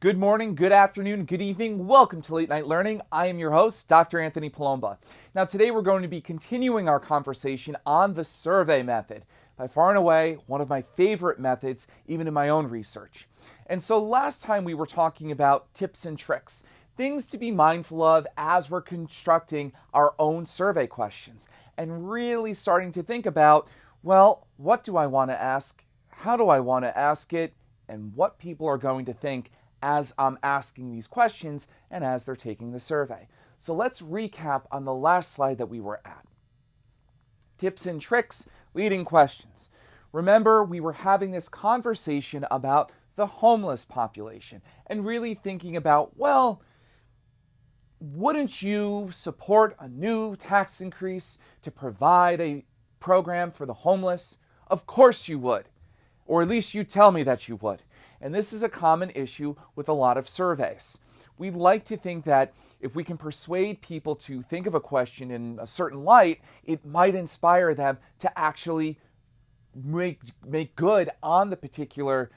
Good morning, good afternoon, good evening. Welcome to Late Night Learning. I am your host, Dr. Anthony Palomba. Now, today we're going to be continuing our conversation on the survey method. By far and away, one of my favorite methods, even in my own research. And so last time we were talking about tips and tricks, things to be mindful of as we're constructing our own survey questions, and really starting to think about, well, what do I want to ask? How do I want to ask it? And what people are going to think as I'm asking these questions and as they're taking the survey. So let's recap on the last slide that we were at. Tips and tricks, leading questions. Remember, we were having this conversation about the homeless population and really thinking about, well, wouldn't you support a new tax increase to provide a program for the homeless? Of course you would, or at least you tell me that you would. And this is a common issue with a lot of surveys. We like to think that if we can persuade people to think of a question in a certain light, it might inspire them to actually make good on the particular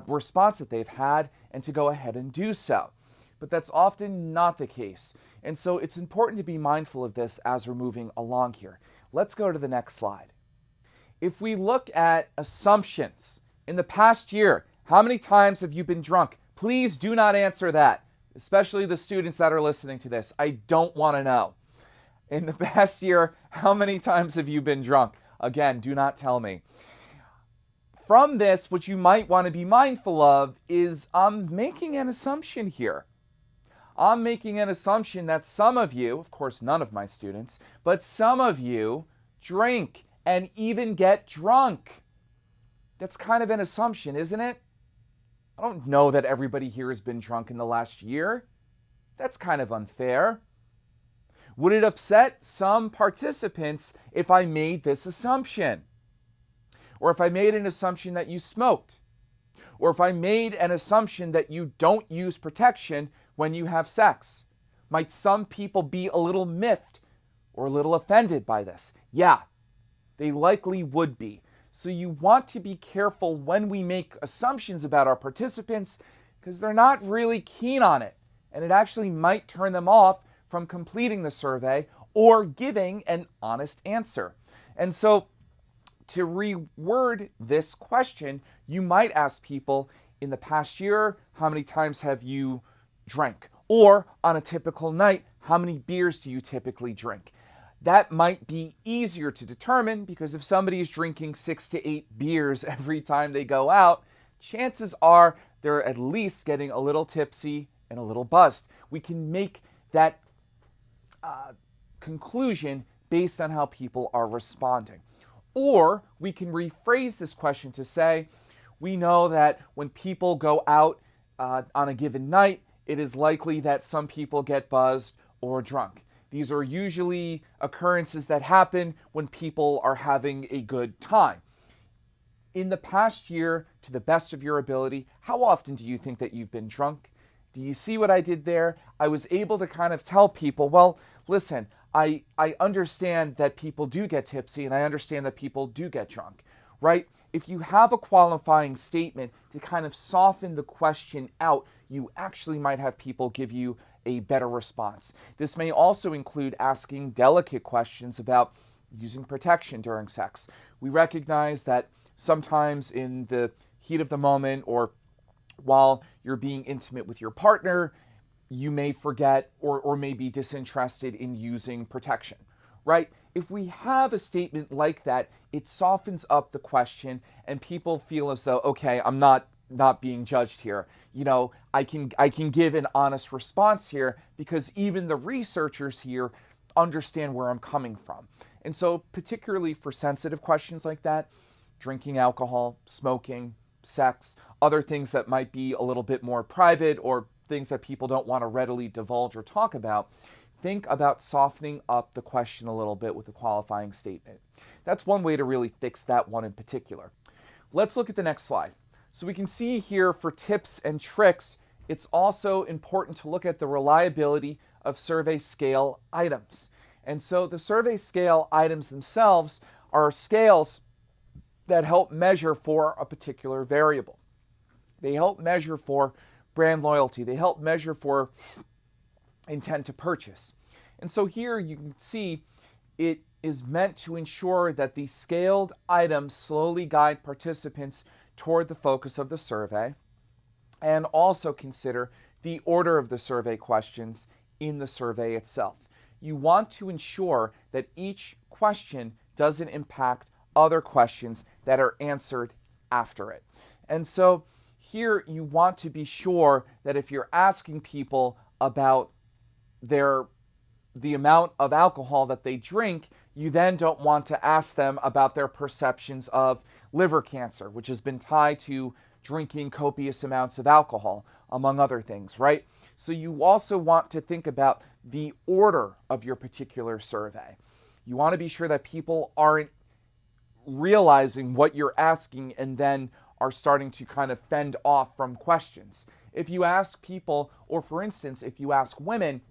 response that they've had and to go ahead and do so. But that's often not the case. And so it's important to be mindful of this as we're moving along here. Let's go to the next slide. If we look at assumptions, in the past year, how many times have you been drunk? Please do not answer that, especially the students that are listening to this. I don't want to know. In the past year, how many times have you been drunk? Again, do not tell me. From this, what you might want to be mindful of is I'm making an assumption here. I'm making an assumption that some of you, of course none of my students, but some of you drink and even get drunk. That's kind of an assumption, isn't it? I don't know that everybody here has been drunk in the last year. That's kind of unfair. Would it upset some participants if I made this assumption? Or if I made an assumption that you smoked? Or if I made an assumption that you don't use protection when you have sex? Might some people be a little miffed or a little offended by this? Yeah, they likely would be. So you want to be careful when we make assumptions about our participants because they're not really keen on it. And it actually might turn them off from completing the survey or giving an honest answer. And so to reword this question, you might ask people, in the past year, how many times have you drank? Or on a typical night, how many beers do you typically drink? That might be easier to determine because if somebody is drinking 6 to 8 beers every time they go out, chances are they're at least getting a little tipsy and a little buzzed. We can make that conclusion based on how people are responding. Or we can rephrase this question to say, we know that when people go out on a given night, it is likely that some people get buzzed or drunk. These are usually occurrences that happen when people are having a good time. In the past year, to the best of your ability, how often do you think that you've been drunk? Do you see what I did there? I was able to kind of tell people, well, listen, I understand that people do get tipsy and I understand that people do get drunk, right? If you have a qualifying statement to kind of soften the question out, you actually might have people give you a better response. This may also include asking delicate questions about using protection during sex. We recognize that sometimes in the heat of the moment or while you're being intimate with your partner, you may forget or may be disinterested in using protection, right? If we have a statement like that, it softens up the question and people feel as though, okay, I'm not being judged here. You know, I can give an honest response here because even the researchers here understand where I'm coming from. And so particularly for sensitive questions like that, drinking alcohol, smoking, sex, other things that might be a little bit more private or things that people don't want to readily divulge or talk about, think about softening up the question a little bit with a qualifying statement. That's one way to really fix that one in particular. Let's look at the next slide. So we can see here for tips and tricks, it's also important to look at the reliability of survey scale items. And so the survey scale items themselves are scales that help measure for a particular variable. They help measure for brand loyalty. They help measure for intent to purchase. And so here you can see it is meant to ensure that the scaled items slowly guide participants toward the focus of the survey, and also consider the order of the survey questions in the survey itself. You want to ensure that each question doesn't impact other questions that are answered after it. And so here you want to be sure that if you're asking people about the amount of alcohol that they drink, you then don't want to ask them about their perceptions of liver cancer, which has been tied to drinking copious amounts of alcohol, among other things, right? So you also want to think about the order of your particular survey. You want to be sure that people aren't realizing what you're asking and then are starting to kind of fend off from questions. If you ask people, or for instance, if you ask women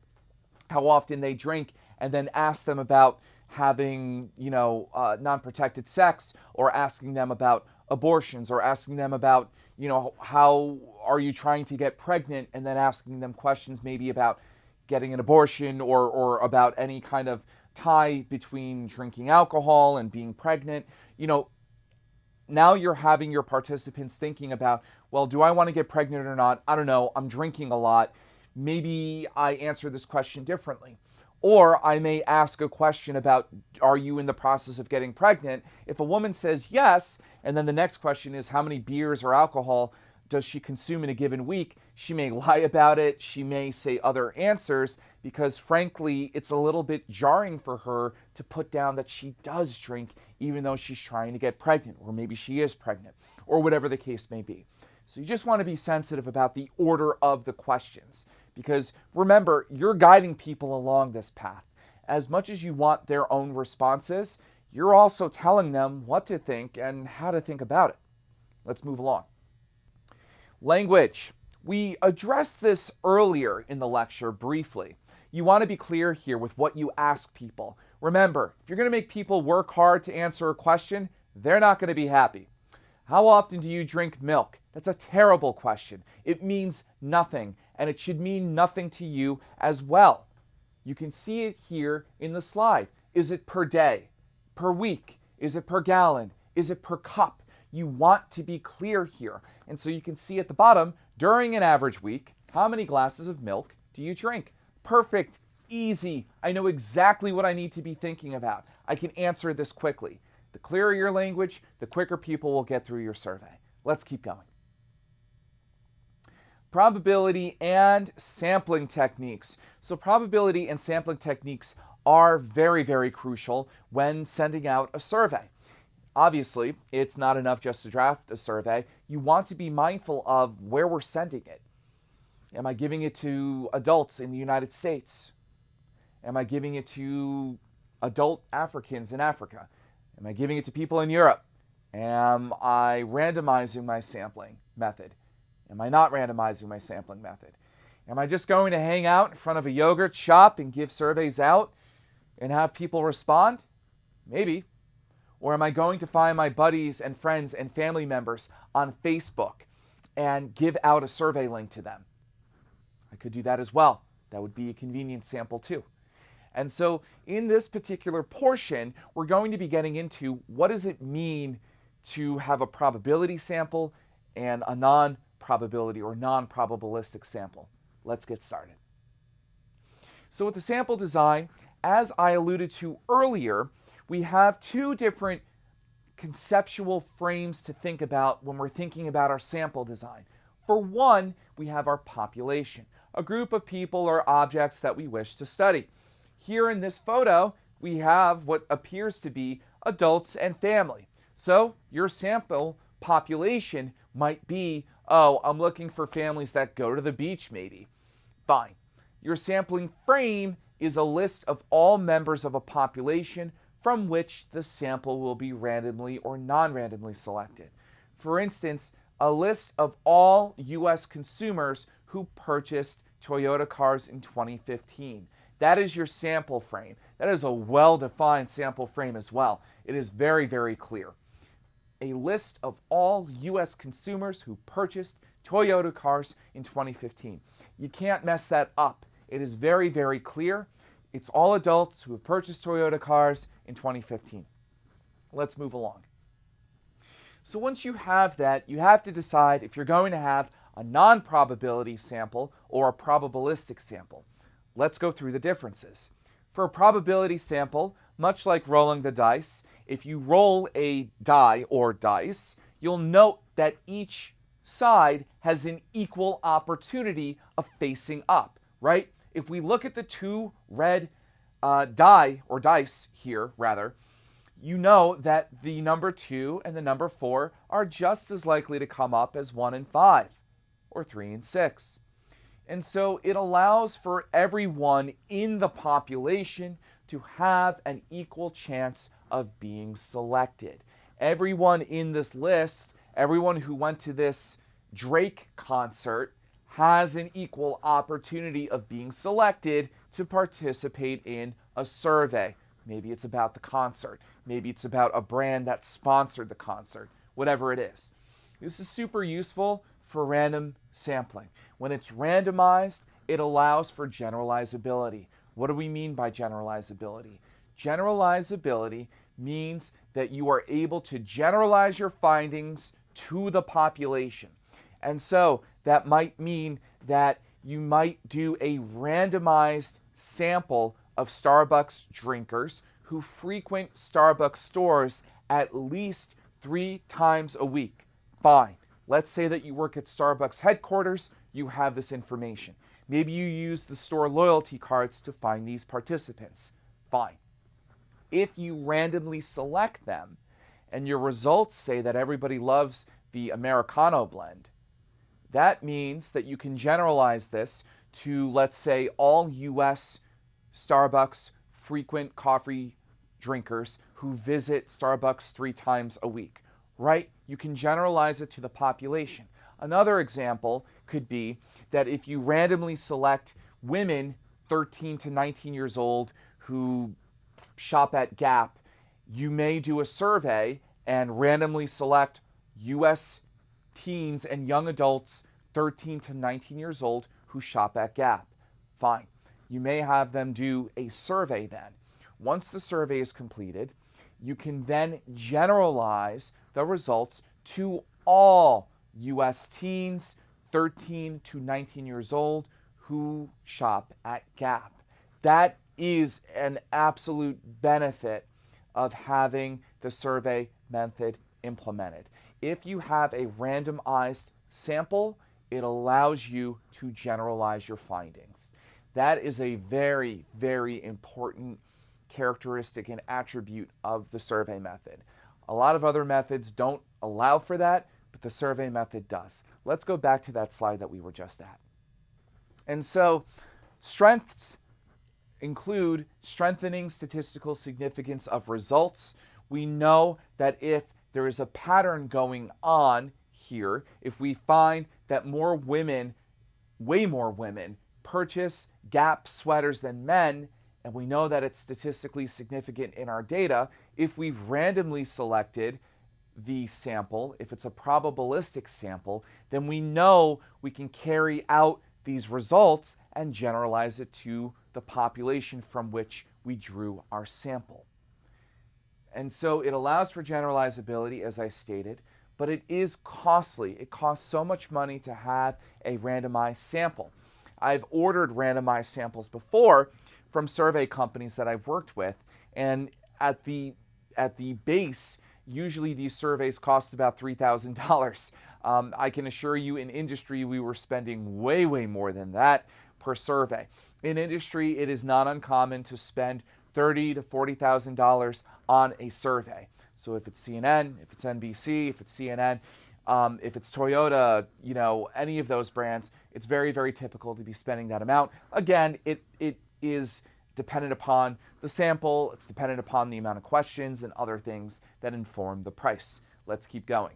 how often they drink and then ask them about having, non-protected sex, or asking them about abortions, or asking them about, how are you trying to get pregnant, and then asking them questions maybe about getting an abortion or about any kind of tie between drinking alcohol and being pregnant, now you're having your participants thinking about, well, do I want to get pregnant or not? I don't know. I'm drinking a lot. Maybe I answer this question differently. Or I may ask a question about, are you in the process of getting pregnant? If a woman says yes, and then the next question is, how many beers or alcohol does she consume in a given week? She may lie about it. She may say other answers because, frankly, it's a little bit jarring for her to put down that she does drink, even though she's trying to get pregnant, or maybe she is pregnant, or whatever the case may be. So you just want to be sensitive about the order of the questions. Because remember, you're guiding people along this path. As much as you want their own responses, you're also telling them what to think and how to think about it. Let's move along. Language. We addressed this earlier in the lecture briefly. You want to be clear here with what you ask people. Remember, if you're going to make people work hard to answer a question, they're not going to be happy. How often do you drink milk? That's a terrible question. It means nothing, and it should mean nothing to you as well. You can see it here in the slide. Is it per day? Per week? Is it per gallon? Is it per cup? You want to be clear here. And so you can see at the bottom, during an average week, how many glasses of milk do you drink? Perfect, easy. I know exactly what I need to be thinking about. I can answer this quickly. The clearer your language, the quicker people will get through your survey. Let's keep going. Probability and sampling techniques. So probability and sampling techniques are very, very crucial when sending out a survey. Obviously, it's not enough just to draft a survey. You want to be mindful of where we're sending it. Am I giving it to adults in the United States? Am I giving it to adult Africans in Africa? Am I giving it to people in Europe? Am I randomizing my sampling method? Am I not randomizing my sampling method? Am I just going to hang out in front of a yogurt shop and give surveys out and have people respond? Maybe. Or am I going to find my buddies and friends and family members on Facebook and give out a survey link to them? I could do that as well. That would be a convenient sample too. And so in this particular portion, we're going to be getting into what does it mean to have a probability sample and a non-probability or non-probabilistic sample. Let's get started. So with the sample design, as I alluded to earlier, we have two different conceptual frames to think about when we're thinking about our sample design. For one, we have our population, a group of people or objects that we wish to study. Here in this photo, we have what appears to be adults and family. So your sample population might be, oh, I'm looking for families that go to the beach maybe. Fine. Your sampling frame is a list of all members of a population from which the sample will be randomly or non-randomly selected. For instance, a list of all U.S. consumers who purchased Toyota cars in 2015. That is your sample frame. That is a well-defined sample frame as well. It is very, very clear. A list of all U.S. consumers who purchased Toyota cars in 2015. You can't mess that up. It is very, very clear. It's all adults who have purchased Toyota cars in 2015. Let's move along. So once you have that, you have to decide if you're going to have a non-probability sample or a probabilistic sample. Let's go through the differences. For a probability sample, much like rolling the dice, if you roll a die or dice, you'll note that each side has an equal opportunity of facing up, right? If we look at the two red die or dice here, rather, you know that the number 2 and the number 4 are just as likely to come up as 1 and 5 or 3 and 6. And so it allows for everyone in the population to have an equal chance of being selected. Everyone in this list, everyone who went to this Drake concert, has an equal opportunity of being selected to participate in a survey. Maybe it's about the concert. Maybe it's about a brand that sponsored the concert. Whatever it is. This is super useful for random sampling. When it's randomized, it allows for generalizability. What do we mean by generalizability? Generalizability means that you are able to generalize your findings to the population. And so that might mean that you might do a randomized sample of Starbucks drinkers who frequent Starbucks stores at least 3 times a week. Fine. Let's say that you work at Starbucks headquarters, you have this information. Maybe you use the store loyalty cards to find these participants. Fine. If you randomly select them and your results say that everybody loves the Americano blend, that means that you can generalize this to, let's say, all U.S. Starbucks frequent coffee drinkers who visit Starbucks 3 times a week, right? You can generalize it to the population. Another example could be that if you randomly select women 13 to 19 years old who shop at Gap, you may do a survey and randomly select U.S. teens and young adults 13 to 19 years old who shop at Gap. Fine. You may have them do a survey then. Once the survey is completed, you can then generalize the results to all U.S. teens 13 to 19 years old who shop at Gap. That is an absolute benefit of having the survey method implemented. If you have a randomized sample, it allows you to generalize your findings. That is a very, very important characteristic and attribute of the survey method. A lot of other methods don't allow for that, but the survey method does. Let's go back to that slide that we were just at. And so strengths include strengthening statistical significance of results. We know that if there is a pattern going on here, if we find that more women, way more women, purchase Gap sweaters than men, and we know that it's statistically significant in our data, if we've randomly selected the sample, if it's a probabilistic sample, then we know we can carry out these results and generalize it to the population from which we drew our sample. And so it allows for generalizability, as I stated, but it is costly. It costs so much money to have a randomized sample. I've ordered randomized samples before from survey companies that I've worked with, and at the base, usually these surveys cost about $3,000. I can assure you in industry we were spending way, way more than that per survey. In industry, it is not uncommon to spend $30,000 to $40,000 on a survey. So if it's CNN, if it's NBC, if it's CNN, if it's Toyota, any of those brands, it's very, very typical to be spending that amount. Again, it is dependent upon the sample, it's dependent upon the amount of questions and other things that inform the price. Let's keep going.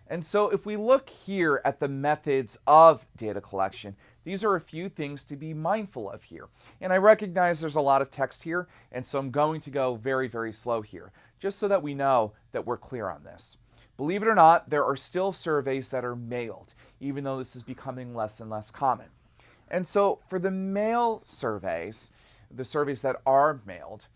And so if we look here at the methods of data collection, these are a few things to be mindful of here. And I recognize there's a lot of text here, and so I'm going to go very, very slow here, just so that we know that we're clear on this. Believe it or not, there are still surveys that are mailed. even though this is becoming less and less common. And so for the mail surveys, the surveys that are mailed,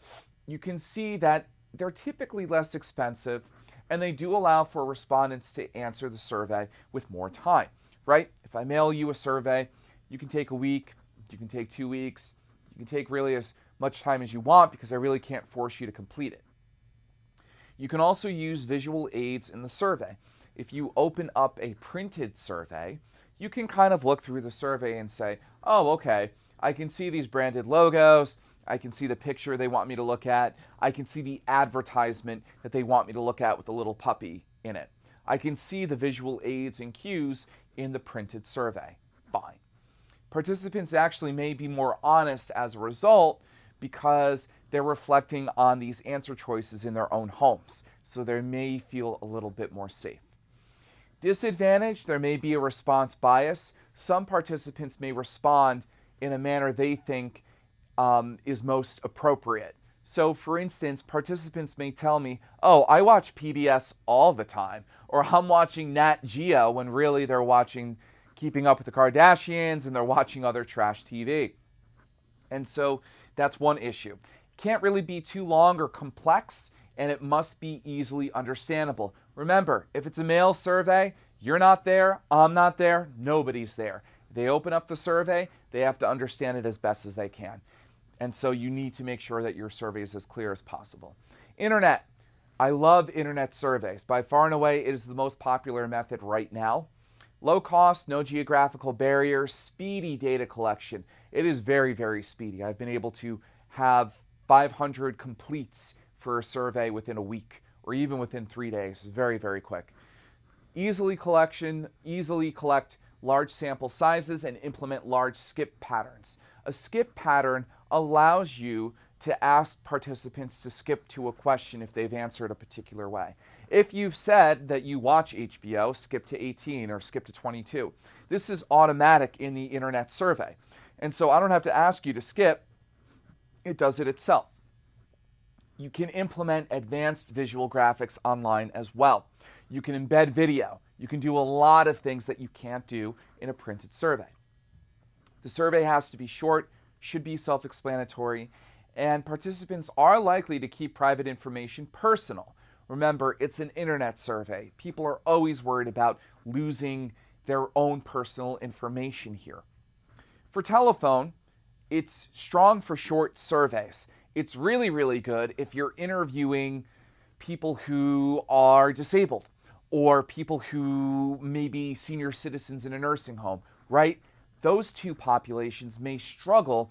you can see that they're typically less expensive, and they do allow for respondents to answer the survey with more time, right? If I mail you a survey, you can take a week, you can take 2 weeks, you can take really as much time as you want because I really can't force you to complete it. You can also use visual aids in the survey. If you open up a printed survey, you can kind of look through the survey and say, oh, okay, I can see these branded logos, I can see the picture they want me to look at, I can see the advertisement that they want me to look at with the little puppy in it. I can see the visual aids and cues in the printed survey. Fine. Participants actually may be more honest as a result because they're reflecting on these answer choices in their own homes, so they may feel a little bit more safe. Disadvantage, there may be a response bias. Some participants may respond in a manner they think is most appropriate. So for instance, participants may tell me, oh, I watch PBS all the time, or I'm watching Nat Geo, when really they're watching Keeping Up with the Kardashians and they're watching other trash TV. And so that's one issue. Can't really be too long or complex, and it must be easily understandable. Remember, if it's a mail survey, you're not there, I'm not there, nobody's there. They open up the survey, they have to understand it as best as they can. And so you need to make sure that your survey is as clear as possible. Internet. I love internet surveys. By far and away, it is the most popular method right now. Low cost, no geographical barriers, speedy data collection. It is very, very speedy. I've been able to have 500 completes for a survey within a week, or even within 3 days. Very, very quick. Easily collect large sample sizes and implement large skip patterns. A skip pattern allows you to ask participants to skip to a question if they've answered a particular way. If you've said that you watch HBO, skip to 18 or skip to 22. This is automatic in the internet survey. And so I don't have to ask you to skip, it does it itself. You can implement advanced visual graphics online as well. You can embed video. You can do a lot of things that you can't do in a printed survey. The survey has to be short, should be self-explanatory, and participants are likely to keep private information personal. Remember, it's an internet survey. People are always worried about losing their own personal information here. For telephone, it's strong for short surveys. It's really, really good if you're interviewing people who are disabled or people who may be senior citizens in a nursing home, right? Those two populations may struggle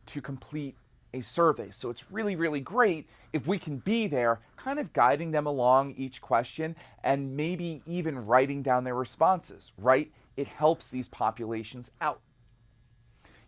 to complete a survey. So it's really, really great if we can be there kind of guiding them along each question and maybe even writing down their responses, right? It helps these populations out.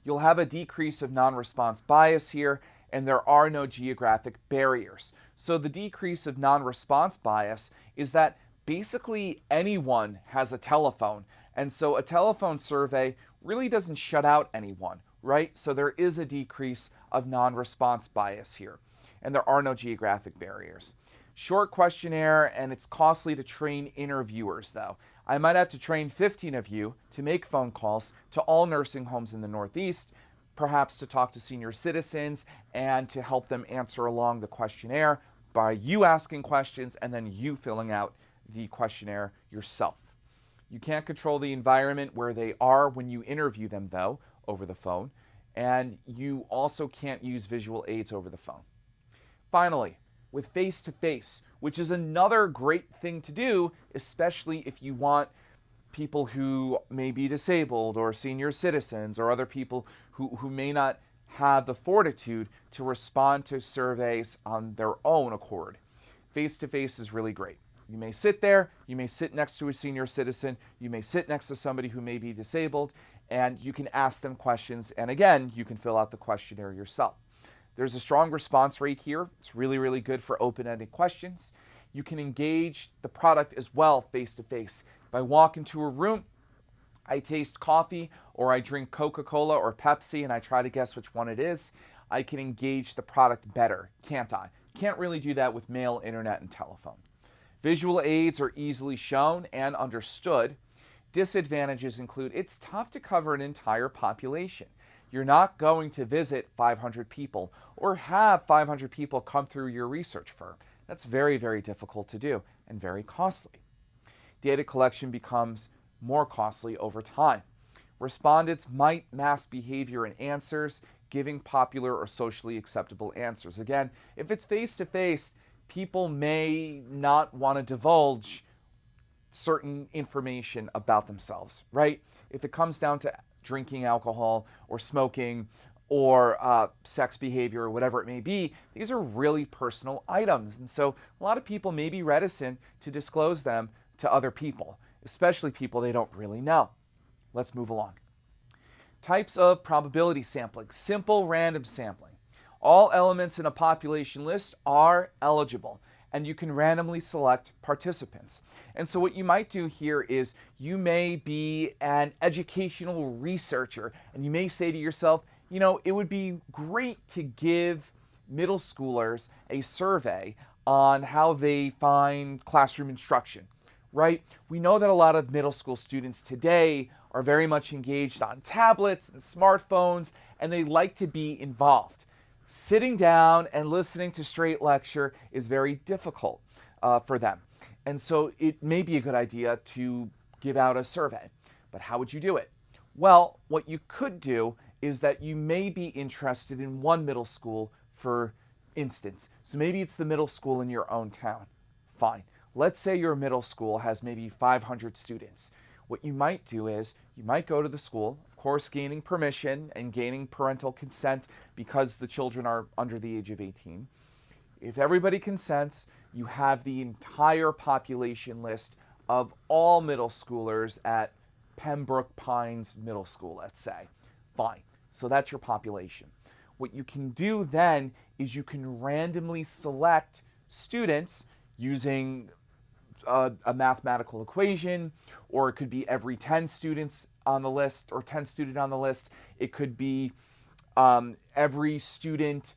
You'll have a decrease of non-response bias here, and there are no geographic barriers. So the decrease of non-response bias is that basically anyone has a telephone, and so a telephone survey really doesn't shut out anyone, right? So there is a decrease of non-response bias here, and there are no geographic barriers. Short questionnaire, and it's costly to train interviewers though. I might have to train 15 of you to make phone calls to all nursing homes in the Northeast, perhaps to talk to senior citizens and to help them answer along the questionnaire by you asking questions and then you filling out the questionnaire yourself. You can't control the environment where they are when you interview them though, over the phone, and you also can't use visual aids over the phone. Finally, with face-to-face, which is another great thing to do, especially if you want people who may be disabled or senior citizens or other people who may not have the fortitude to respond to surveys on their own accord. Face-to-face is really great. You may sit there, you may sit next to a senior citizen, you may sit next to somebody who may be disabled, and you can ask them questions, and again, you can fill out the questionnaire yourself. There's a strong response rate here. It's really, really good for open-ended questions. You can engage the product as well face-to-face. If I walk into a room, I taste coffee or I drink Coca-Cola or Pepsi and I try to guess which one it is, I can engage the product better, can't I? Can't really do that with mail, internet, and telephone. Visual aids are easily shown and understood. Disadvantages include it's tough to cover an entire population. You're not going to visit 500 people or have 500 people come through your research firm. That's very, very difficult to do and very costly. Data collection becomes more costly over time. Respondents might mask behavior in answers, giving popular or socially acceptable answers. Again, if it's face-to-face, people may not want to divulge certain information about themselves, right? If it comes down to drinking alcohol or smoking or sex behavior or whatever it may be, these are really personal items. And so a lot of people may be reticent to disclose them to other people, especially people they don't really know. Let's move along. Types of probability sampling. Simple random sampling. All elements in a population list are eligible, and you can randomly select participants. And so what you might do here is you may be an educational researcher, and you may say to yourself, you know, it would be great to give middle schoolers a survey on how they find classroom instruction, right? We know that a lot of middle school students today are very much engaged on tablets and smartphones, and they like to be involved. Sitting down and listening to straight lecture is very difficult for them. And so it may be a good idea to give out a survey. But how would you do it? Well, what you could do is that you may be interested in one middle school, for instance. So maybe it's the middle school in your own town. Fine. Let's say your middle school has maybe 500 students. What you might do is you might go to the school, of course gaining permission and gaining parental consent because the children are under the age of 18. If everybody consents, you have the entire population list of all middle schoolers at Pembroke Pines Middle School, let's say. Fine. So that's your population. What you can do then is you can randomly select students using a mathematical equation, or it could be every 10 students on the list or 10 student on the list. It could be every student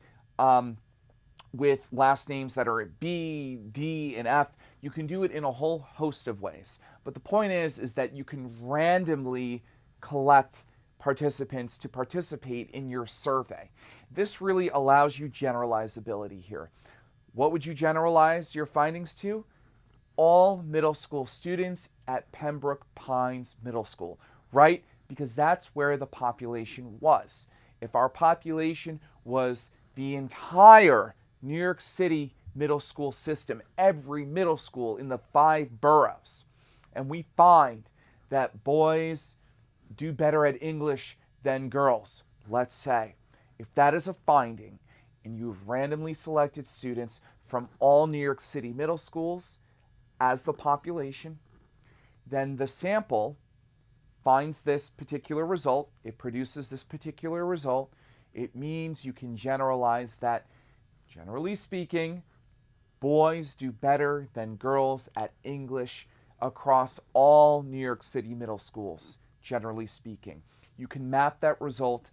with last names that are at B, D, and F. You can do it in a whole host of ways. But the point is that you can randomly collect participants to participate in your survey. This really allows you generalizability here. What would you generalize your findings to? All middle school students at Pembroke Pines Middle School, right? Because that's where the population was. If our population was the entire New York City middle school system, every middle school in the 5 boroughs, and we find that boys do better at English than girls, let's say, if that is a finding, and you've randomly selected students from all New York City middle schools as the population, then the sample finds this particular result, it produces this particular result. It means you can generalize that, generally speaking, boys do better than girls at English across all New York City middle schools, generally speaking. You can map that result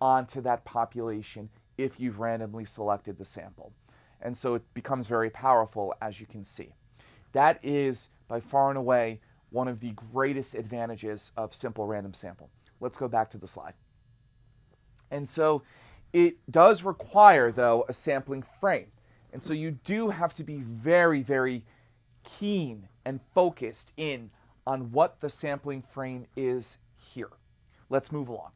onto that population if you've randomly selected the sample. And so it becomes very powerful, as you can see. That is, by far and away, one of the greatest advantages of simple random sample. Let's go back to the slide. And so it does require, though, a sampling frame. And so you do have to be very, very keen and focused in on what the sampling frame is here. Let's move along.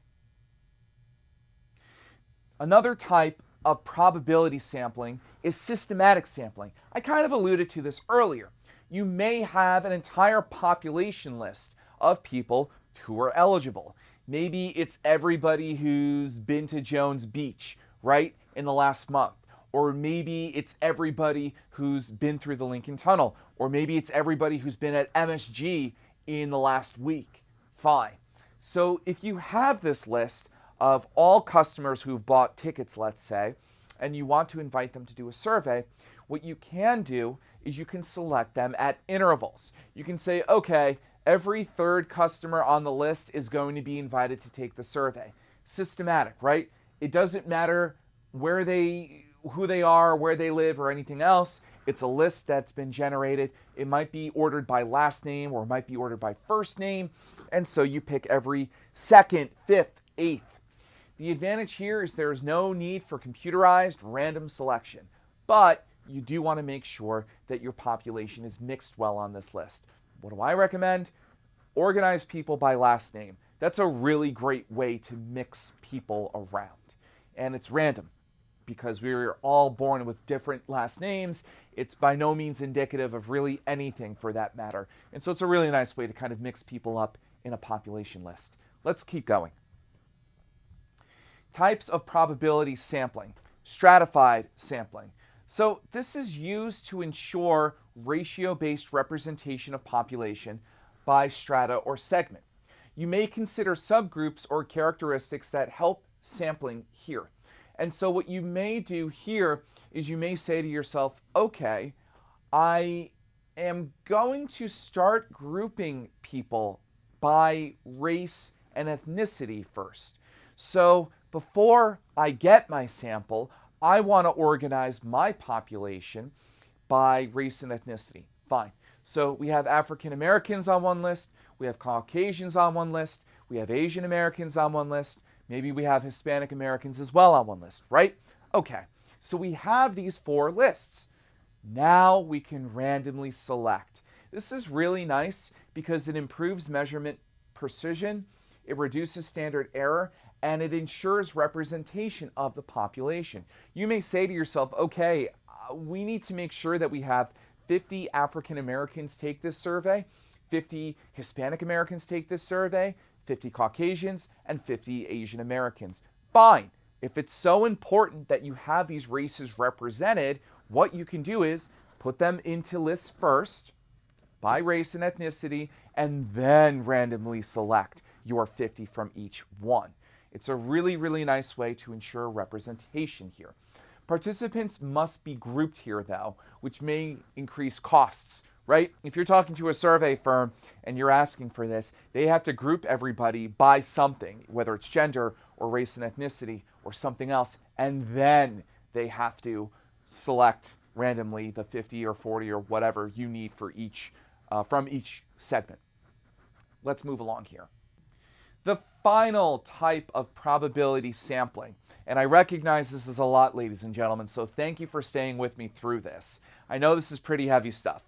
Another type of probability sampling is systematic sampling. I kind of alluded to this earlier. You may have an entire population list of people who are eligible. Maybe it's everybody who's been to Jones Beach, right, in the last month. Or maybe it's everybody who's been through the Lincoln Tunnel. Or maybe it's everybody who's been at MSG in the last week. Fine. So if you have this list of all customers who've bought tickets, let's say, and you want to invite them to do a survey, what you can do is you can select them at intervals. You can say, okay, every 3rd customer on the list is going to be invited to take the survey. Systematic, right? It doesn't matter who they are, where they live, or anything else. It's a list that's been generated. It might be ordered by last name or it might be ordered by first name. And so you pick every second, fifth, eighth. The advantage here is there's no need for computerized random selection, but you do want to make sure that your population is mixed well on this list. What do I recommend? Organize people by last name. That's a really great way to mix people around. And it's random because we are all born with different last names. It's by no means indicative of really anything for that matter. And so it's a really nice way to kind of mix people up in a population list. Let's keep going. Types of probability sampling. Stratified sampling. So this is used to ensure ratio-based representation of population by strata or segment. You may consider subgroups or characteristics that help sampling here. And so what you may do here is you may say to yourself, okay, I am going to start grouping people by race and ethnicity first. So before I get my sample, I want to organize my population by race and ethnicity. Fine. So we have African Americans on one list, we have Caucasians on one list, we have Asian Americans on one list, maybe we have Hispanic Americans as well on one list, right? Okay, so we have these 4 lists. Now we can randomly select. This is really nice because it improves measurement precision, it reduces standard error, and it ensures representation of the population. You may say to yourself, okay, we need to make sure that we have 50 African Americans take this survey, 50 Hispanic Americans take this survey, 50 Caucasians, and 50 Asian Americans. Fine. If it's so important that you have these races represented, what you can do is put them into lists first by race and ethnicity, and then randomly select your 50 from each one. It's a really, really nice way to ensure representation here. Participants must be grouped here, though, which may increase costs, right? If you're talking to a survey firm and you're asking for this, they have to group everybody by something, whether it's gender or race and ethnicity or something else, and then they have to select randomly the 50 or 40 or whatever you need for each from each segment. Let's move along here. The final type of probability sampling, and I recognize this is a lot, ladies and gentlemen, so thank you for staying with me through this. I know this is pretty heavy stuff,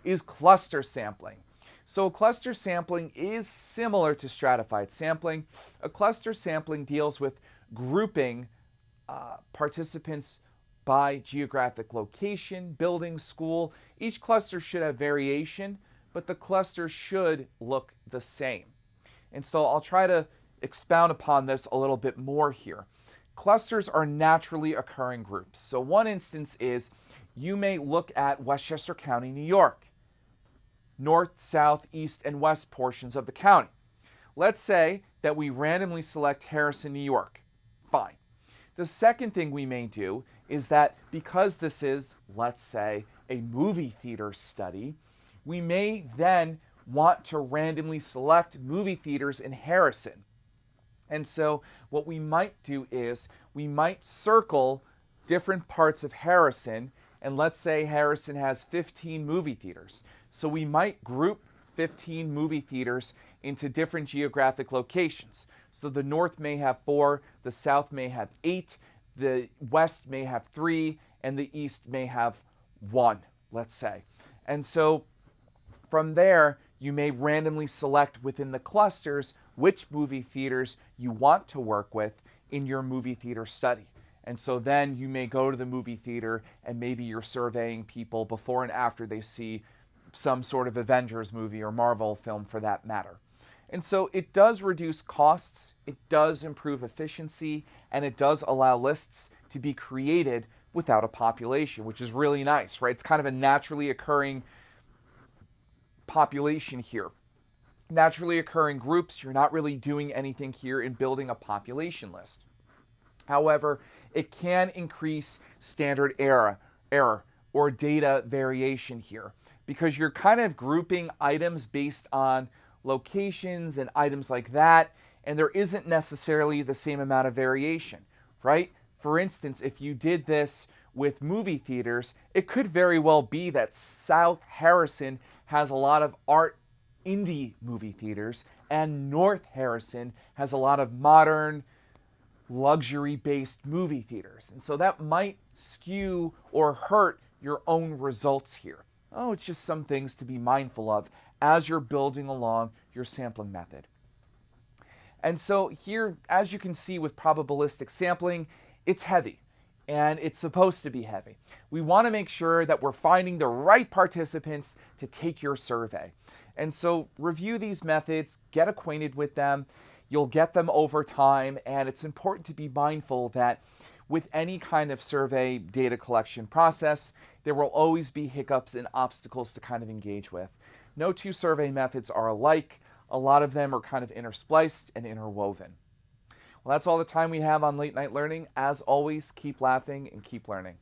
is cluster sampling. So cluster sampling is similar to stratified sampling. A cluster sampling deals with grouping participants by geographic location, building, school. Each cluster should have variation, but the cluster should look the same. And so I'll try to expound upon this a little bit more here. Clusters are naturally occurring groups. So one instance is you may look at Westchester County, New York, north, south, east, and west portions of the county. Let's say that we randomly select Harrison, New York. Fine. The second thing we may do is that because this is, let's say, a movie theater study, we may then want to randomly select movie theaters in Harrison. And so what we might do is we might circle different parts of Harrison, and let's say Harrison has 15 movie theaters. So we might group 15 movie theaters into different geographic locations. So the north may have 4, the south may have 8, the west may have 3, and the east may have 1, let's say. And so from there, you may randomly select within the clusters which movie theaters you want to work with in your movie theater study. And so then you may go to the movie theater and maybe you're surveying people before and after they see some sort of Avengers movie or Marvel film for that matter. And so it does reduce costs, it does improve efficiency, and it does allow lists to be created without a population, which is really nice, right? It's kind of a naturally occurring population here. Naturally occurring groups, you're not really doing anything here in building a population list. However, it can increase standard error or data variation here because you're kind of grouping items based on locations and items like that, and there isn't necessarily the same amount of variation, right? For instance, if you did this with movie theaters, it could very well be that South Harrison has a lot of art indie movie theaters, and North Harrison has a lot of modern, luxury-based movie theaters. And so that might skew or hurt your own results here. Oh, it's just some things to be mindful of as you're building along your sampling method. And so here, as you can see with probabilistic sampling, it's heavy. And it's supposed to be heavy. We want to make sure that we're finding the right participants to take your survey. And so review these methods, get acquainted with them. You'll get them over time, and it's important to be mindful that with any kind of survey data collection process, there will always be hiccups and obstacles to kind of engage with. No two survey methods are alike. A lot of them are kind of interspliced and interwoven. Well, that's all the time we have on Late Night Learning. As always, keep laughing and keep learning.